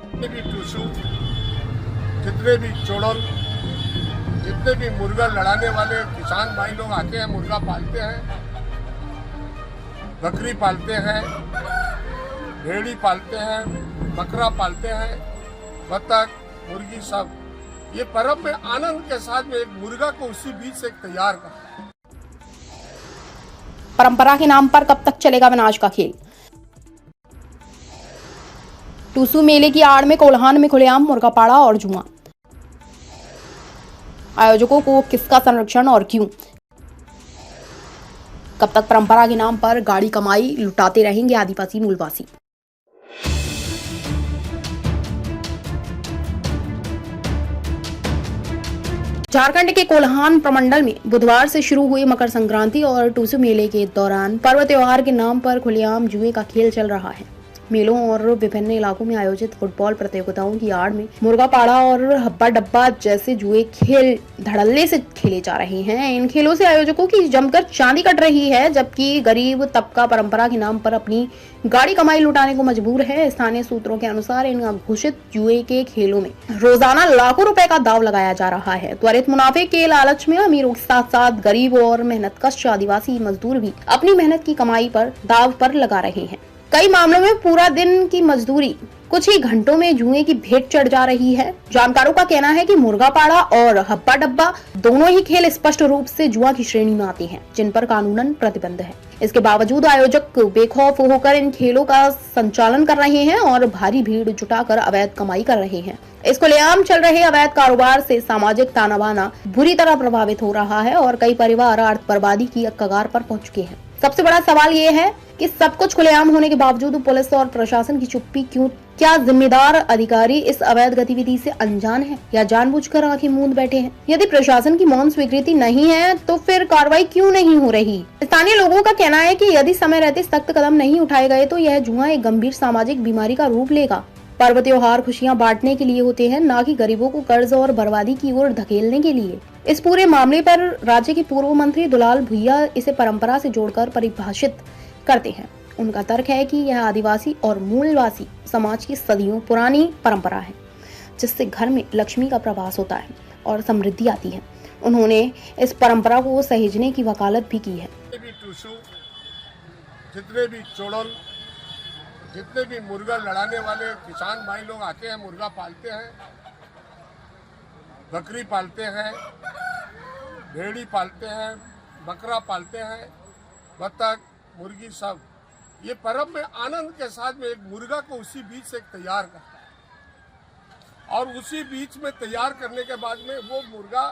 जितने भी टूसू, जितने भी चोड़ल, जितने भी मुर्गा लड़ाने वाले किसान भाई लोग आते हैं, मुर्गा पालते हैं, बकरी पालते हैं, भेड़ी पालते हैं, बकरा पालते हैं, बतख, मुर्गी, सब ये पर्व में आनंद के साथ में एक मुर्गा को उसी बीच से तैयार करते हैं। परंपरा के नाम पर कब तक चलेगा विनाश का खेल? टूसू मेले की आड़ में कोल्हान में खुलेआम मुर्गा पाड़ा और जुआ। आयोजकों को किसका संरक्षण और क्यों? कब तक परंपरा के नाम पर गाड़ी कमाई लुटाते रहेंगे आदिवासी मूलवासी? झारखंड के कोल्हान प्रमंडल में बुधवार से शुरू हुए मकर संक्रांति और टूसू मेले के दौरान पर्व त्योहार के नाम पर खुलेआम जुए का खेल चल रहा है। मेलों और विभिन्न इलाकों में आयोजित फुटबॉल प्रतियोगिताओं की आड़ में मुर्गा पाड़ा और हब्बा डब्बा जैसे जुए खेल धड़ल्ले से खेले जा रहे हैं। इन खेलों से आयोजकों की जमकर चांदी कट रही है, जबकि गरीब तबका परंपरा के नाम पर अपनी गाड़ी कमाई लुटाने को मजबूर है। स्थानीय सूत्रों के अनुसार इन घोषित जुए के खेलों में रोजाना लाखों रुपए का दाव लगाया जा रहा है। त्वरित मुनाफे के लालच में अमीरों के साथ साथ गरीब और मेहनतकश आदिवासी मजदूर भी अपनी मेहनत की कमाई पर दाव पर लगा रहे हैं। कई मामलों में पूरा दिन की मजदूरी कुछ ही घंटों में जुए की भेंट चढ़ जा रही है। जानकारों का कहना है कि मुर्गा पाड़ा और हब्बा डब्बा दोनों ही खेल स्पष्ट रूप से जुआ की श्रेणी में आते हैं, जिन पर कानूनन प्रतिबंध है। इसके बावजूद आयोजक बेखौफ होकर इन खेलों का संचालन कर रहे हैं और भारी भीड़ जुटाकर अवैध कमाई कर रहे हैं। इस खुलेआम चल रहे अवैध कारोबार से सामाजिक ताना बाना बुरी तरह प्रभावित हो रहा है और कई परिवार आर्थिक बर्बादी की कगार पर पहुंच चुके हैं। सबसे बड़ा सवाल ये है कि सब कुछ खुलेआम होने के बावजूद पुलिस और प्रशासन की चुप्पी क्यों? क्या जिम्मेदार अधिकारी इस अवैध गतिविधि से अनजान है या जानबूझकर आंखें मूंद बैठे हैं? यदि प्रशासन की मौन स्वीकृति नहीं है तो फिर कार्रवाई क्यों नहीं हो रही? स्थानीय लोगों का कहना है कि यदि समय रहते सख्त कदम नहीं उठाए गए तो यह जुआ एक गंभीर सामाजिक बीमारी का रूप लेगा। पर्व त्योहार खुशियां बांटने के लिए होते हैं, न कि गरीबों को कर्ज और बर्बादी की ओर धकेलने के लिए। इस पूरे मामले पर राज्य के पूर्व मंत्री दुलाल भुइया इसे परंपरा से जोड़कर परिभाषित करते हैं। उनका तर्क है कि यह आदिवासी और मूलवासी समाज की सदियों पुरानी परंपरा है, जिससे घर में लक्ष्मी का प्रवास होता है और समृद्धि आती है। उन्होंने इस परंपरा को सहेजने की वकालत भी की है। जितने भी टूसू, जितने भी चोड़ल, जितने भी मुर्गा लड़ाने वाले किसान भाई लोग आते हैं, मुर्गा पालते हैं, बकरी पालते हैं, भेड़ी पालते हैं, बकरा पालते हैं, बतख, मुर्गी, सब ये पर्व में आनंद के साथ में एक मुर्गा को उसी बीच से तैयार करता है और उसी बीच में तैयार करने के बाद में वो मुर्गा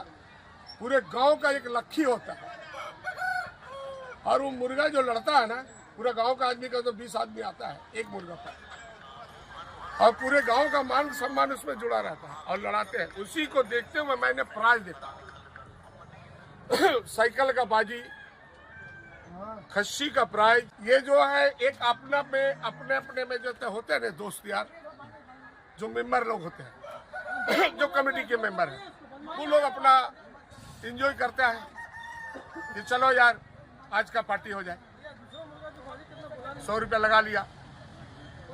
पूरे गांव का एक लक्ष्य होता है और वो मुर्गा जो लड़ता है ना, पूरा गांव का आदमी का तो 20 आदमी आता है एक मुर्गा पर और पूरे गांव का मान सम्मान उसमें जुड़ा रहता है और लड़ाते हैं। उसी को देखते हुए मैंने प्राइज देता साइकिल का बाजी, खस्सी का प्राइज, ये जो है एक अपने अपने में जो होते हैं ना दोस्त यार, जो मेंबर लोग होते हैं जो कमेटी के मेंबर हैं, वो लोग अपना एंजॉय करते हैं कि चलो यार आज का पार्टी हो जाए, 100 रुपया लगा लिया।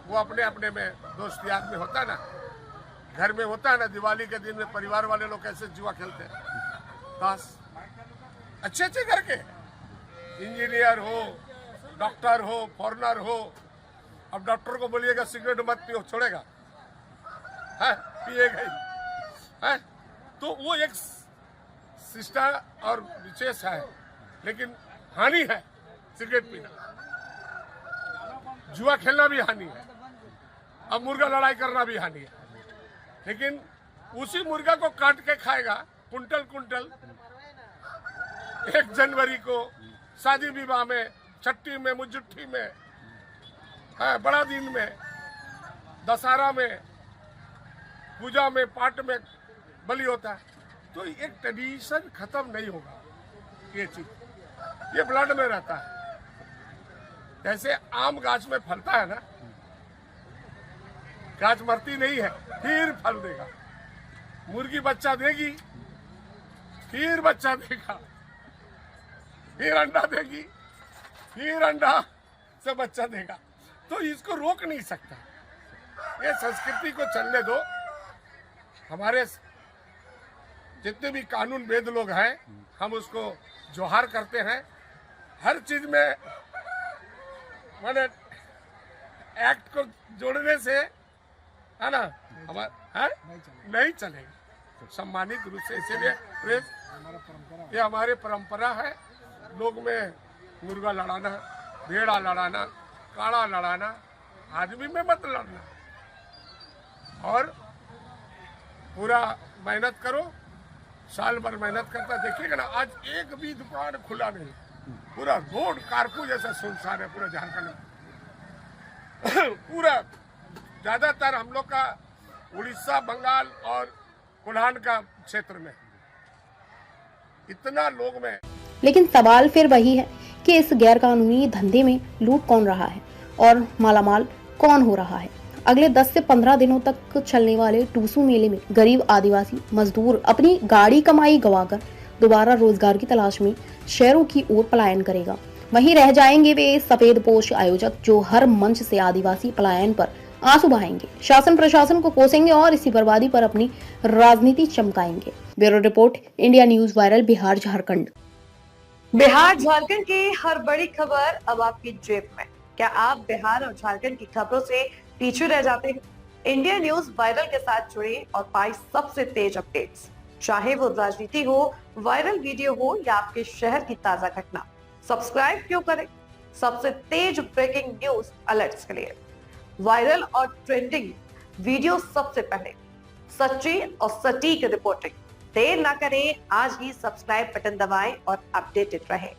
वो अपने अपने में दोस्त यार में होता है ना, घर में होता है ना, दिवाली के दिन में परिवार वाले लोग कैसे जुआ खेलते हैं, बस अच्छे अच्छे करके इंजीनियर हो, डॉक्टर हो, फॉरनर हो। अब डॉक्टर को बोलिएगा सिगरेट मत पियो, छोड़ेगा है, पिएगा ही है। तो वो एक सिस्टम और विशेष है, लेकिन हानि है सिगरेट पीना, जुआ खेलना भी हानि है, अब मुर्गा लड़ाई करना भी हानि है। लेकिन उसी मुर्गा को काट के खाएगा कुंटल कुंटल 1 जनवरी को शादी विवाह में, छठी में, मुजुट्ठी में, बड़ा दिन में, दशहरा में, पूजा में, पाठ में बलि होता है। तो एक ट्रेडिशन खत्म नहीं होगा, ये चीज ये ब्लड में रहता है। जैसे आम गाछ में फलता है ना, गाछ मरती नहीं है, फिर फल देगा। मुर्गी बच्चा देगी, फिर बच्चा देगा, फिर अंडा देगी, फिर अंडा से बच्चा देगा। तो इसको रोक नहीं सकता। ये संस्कृति को चलने दो। हमारे जितने भी कानून वेद लोग हैं हम उसको जोहार करते हैं। हर चीज में मैंने एक्ट को जोड़ने से है ना हमारा नहीं चलेगा सम्मानित रूप से। इसीलिए प्रेस ये हमारी परंपरा है। लोग में मुर्गा लड़ाना, भेड़ा लड़ाना, काड़ा लड़ाना, आदमी में मत लड़ना और पूरा मेहनत करो। साल भर मेहनत करता देखिएगा ना, आज एक भी दुकान खुला नहीं, पूरा रोड कारकू जैसा सुनसान है पूरा झारखंड में। पूरा ज्यादातर हम लोग का उड़ीसा, बंगाल और कोल्हान का क्षेत्र में इतना लोग में। लेकिन सवाल फिर वही है कि इस गैरकानूनी धंधे में लूट कौन रहा है और मालामाल कौन हो रहा है। अगले 10 से 15 दिनों तक चलने वाले टूसू मेले में गरीब आदिवासी मजदूर अपनी गाड़ी कमाई गंवाकर दोबारा रोजगार की तलाश में शहरों की ओर पलायन करेगा। वहीं रह जाएंगे वे सफेदपोश आयोजक जो हर मंच से आदिवासी पलायन पर आंसू बहाएंगे, शासन प्रशासन को कोसेंगे और इसी बर्बादी पर अपनी राजनीति चमकाएंगे। Bureau report, India news viral, Bihar Jharkhand. Bihar Jharkhand की हर बड़ी खबर अब आपकी जेब में। क्या आप बिहार और झारखंड की खबरों से पीछे रह जाते हैं? इंडिया न्यूज वायरल के साथ जुड़े और पाएं सबसे तेज अपडेट्स, चाहे वो राजनीति हो, वायरल वीडियो हो या आपके शहर की ताजा घटना। सब्सक्राइब क्यों करें? सबसे तेज ब्रेकिंग न्यूज अलर्ट्स के लिए, वायरल और ट्रेंडिंग वीडियो सबसे पहले, सच्ची और सटीक रिपोर्टिंग। देर ना करें, आज ही सब्सक्राइब बटन दबाएं और अपडेटेड रहें।